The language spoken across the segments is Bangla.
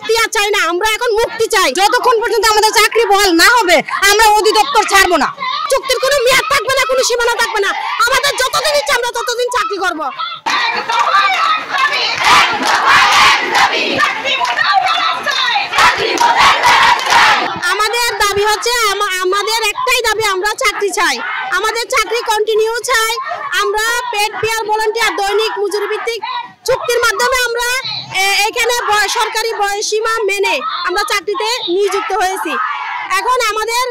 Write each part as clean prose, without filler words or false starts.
চুক্তি আর চাই না, আমরা এখন মুক্তি চাই। যতক্ষণ পর্যন্ত আমাদের চাকরি বহাল না হবে আমরা অধিদপ্তর ছাড়বো না। চুক্তির কোনো মেয়াদ থাকবে না, কোনো সীমানা থাকবে না। আমাদের যতদিন ইচ্ছে আমরা ততদিন চাকরি করব। আমাদের দাবি হচ্ছে, আমাদের একটাই দাবি, আমরা চাকরি চাই, আমাদের চাকরি কন্টিনিউ চাই। আমরা পেড পেয়ার ভলান্টিয়ার দৈনিক মজুরি ভিত্তিক চুক্তির মাধ্যমে আমরা এখানে সরকারি বয়সীমা মেনে আমরা চাকরিতে নিযুক্ত হয়েছি। এখন আমাদের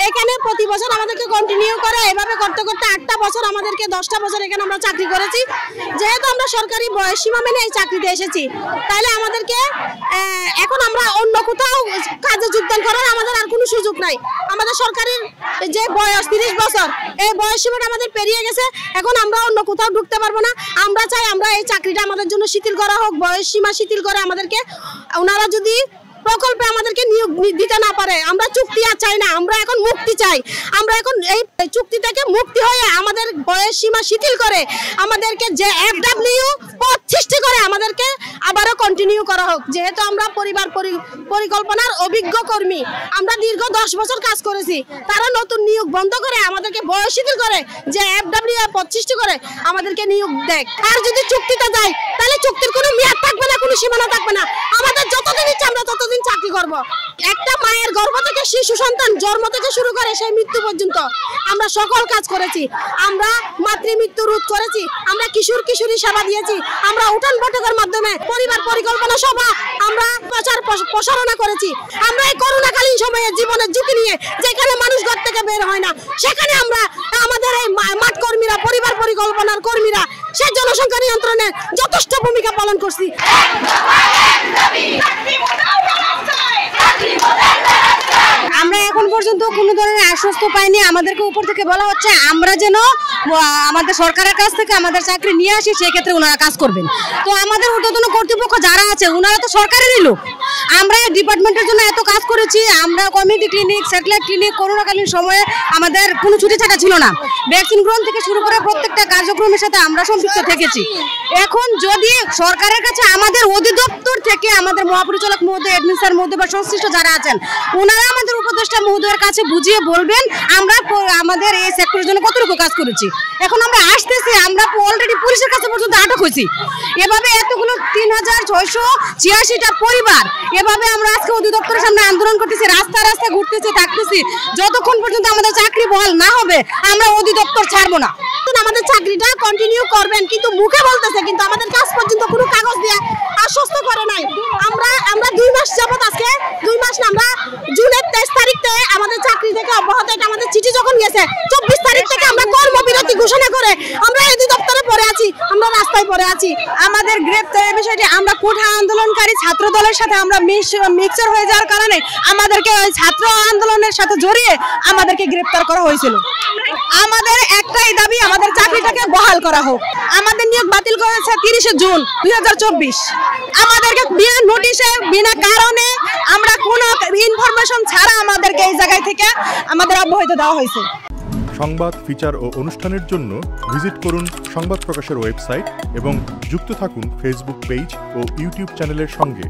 এখানে প্রতি বছর আমাদেরকে কন্টিনিউ করে এভাবে করতে করতে 8টা বছর, আমাদেরকে 10টা বছর এখানে আমরা চাকরি করেছি। যেহেতু আমরা সরকারি বয়সীমা মেনে এই চাকরিতে এসেছি, তাহলে আমাদেরকে এখন আমরা অন্য কোথাও কাজে যোগদান করার আমাদের আর কোনো সুযোগ নাই। আমাদের সরকারের যে বয়স 30 বছর, এই বয়সীমাটা আমাদের পেরিয়ে গেছে। এখন আমরা অন্য কোথাও ঢুকতে পারবো না। আমরা চাই আমরা এই চাকরিটা আমাদের জন্য শিথিল করা হোক, বয়সীমা শিথিল করে আমাদেরকে, ওনারা যদি প্রকল্পে আমাদেরকে নিয়োগ দিতে না পারে। আমরা চুক্তি আর চাই না, আমরা এখন মুক্তি চাই। আমরা এখন এই চুক্তি থেকে মুক্তি হয়ে আমাদের বয়স সীমা শিথিল করে আমাদেরকে যে FW পদ সৃষ্টি করে আমাদেরকে আবারও কন্টিনিউ করা হোক। যেহেতু আমরা পরিবার পরিকল্পনার অভিজ্ঞ কর্মী, আমরা দীর্ঘ 10 বছর কাজ করেছি। তারা নতুন নিয়োগ বন্ধ করে আমাদেরকে বয়স শিথিল করে যে FW পদ সৃষ্টি করে আমাদেরকে নিয়োগ দেয়। আর যদি চুক্তিতে যায় তাহলে চুক্তির কোনো মেয়াদ থাকবে না, কোনো সীমানা থাকবে না। আমাদের যতদিন ইচ্ছে আমরা ততদিন চাকরি করব। একটা মায়ের গর্ভ থেকে শিশু সন্তান জন্ম থেকে শুরু করে সেই মৃত্যু পর্যন্ত আমরা সকল কাজ করেছি। আমরা মাতৃমৃত্যু রোধ করেছি, আমরা কিশোর কিশোরী সেবা দিয়েছি, আমরা উঠান বৈঠকের মাধ্যমে পরিবার পরিকল্পনা সভা আমরা প্রচারণা করেছি। আমরা এই করোনাকালীন সময়ে জীবনের ঝুঁকি নিয়ে যেখানে মানুষ ঘর থেকে বের হয় না, সেখানে আমরা আমাদের এই মাঠ কর্মীরা, পরিবার পরিকল্পনার কর্মীরা সেই জনসংখ্যা নিয়ন্ত্রণে যথেষ্ট ভূমিকা পালন করছি। আমরা এখন পর্যন্ত কোনো ধরনের আশ্বস্ত পাইনি। আমাদেরকে উপর থেকে বলা হচ্ছে আমরা যেন আমাদের সরকারের কাছ থেকে আমাদের চাকরি নিয়ে আসি, সেই ক্ষেত্রে ওনারা কাজ করবেন। তো আমাদের ঊর্ধ্বতন কর্তৃপক্ষ যারা আছে ওনারা তো সরকারেরই লোক। আমরা ডিপার্টমেন্টের জন্য এত কাজ করেছি, আমরা কমিউনিটি ক্লিনিক, স্যাটেলাইট ক্লিনিক, করোনাকালীন সময়ে আমাদের কোনো ছুটি ছাটা ছিল না। ভ্যাকসিন গ্রহণ থেকে শুরু করে প্রত্যেকটা কার্যক্রমের সাথে আমরা সম্পৃক্ত থেকেছি। এখন যদি সরকারের কাছে আমাদের অধিদপ্তর থেকে আমাদের মহাপরিচালক মহোদয়, অ্যাডমিন স্যার মহোদয় বা সংশ্লিষ্ট যারা আছেন ওনারা আমাদের উপদেষ্টা মহোদয়ের কাছে বুঝিয়ে বলবেন আমরা আমাদের এই সেক্টরের জন্য কতটুকু কাজ করেছি। এখন আমরা আসতেছি, আমরা অলরেডি পুলিশের কাছে পর্যন্ত আটক হয়েছি। এভাবে এতগুলো 3686টা পরিবার এভাবে আমরা আজকে অধিদপ্তরের সামনে আন্দোলন করতেছি, রাস্তা রাস্তা ঘুরতেছি, থাকতেছি। যতক্ষণ পর্যন্ত আমাদের চাকরি বহাল না হবে আমরা অধিদপ্তর ছাড়বো না। আমাদের চাকরিটা কন্টিনিউ করবেন, কিন্তু মুখে বলতেছে, কিন্তু আমাদের কাজ পর্যন্ত কোনো কাগজ দিয়ে আশ্বস্ত করে নাই। আমরা 2 মাস যাবত, আজকে 2 মাস না, আমরা জুনের 23 তারিখে আমাদের চাকরি থেকে অব্যাহত, এটা আমাদের চিঠি যখন গেছে 24 তারিখ থেকে আমরা কর্মবিরতি ঘোষণা করে আমরা অধিদপ্তরে পড়ে আছি, আমরা রাস্তায় পড়ে আছি। আমাদের গ্রেপ্তারের বিষয়টি আমরা কোঠা আন্দোলনকারী ছাত্র দলের সাথে আমরা মিক্সচার হয়ে যাওয়ার কারণে আমাদেরকে ওই ছাত্র আন্দোলনের সাথে জড়িয়ে আমাদেরকে গ্রেপ্তার করা হয়েছিল। আমাদের একটাই দাবি, আমাদের চাকরিটাকে বহাল করা হোক। আমাদের নিয়োগ বাতিল করেছে 30 জুন 2024। আমাদেরকে বিনা নোটিশে, বিনা কারণে, আমরা কোনো ইনফরমেশন ছাড়া আমাদেরকে এই জায়গায় থেকে আমাদের অব্যাহতি দেওয়া হয়েছে। সংবাদ, ফিচার ও অনুষ্ঠানের জন্য ভিজিট করুন সংবাদ প্রকাশের ওয়েবসাইট এবং যুক্ত থাকুন ফেসবুক পেজ ও ইউটিউব চ্যানেলের সঙ্গে।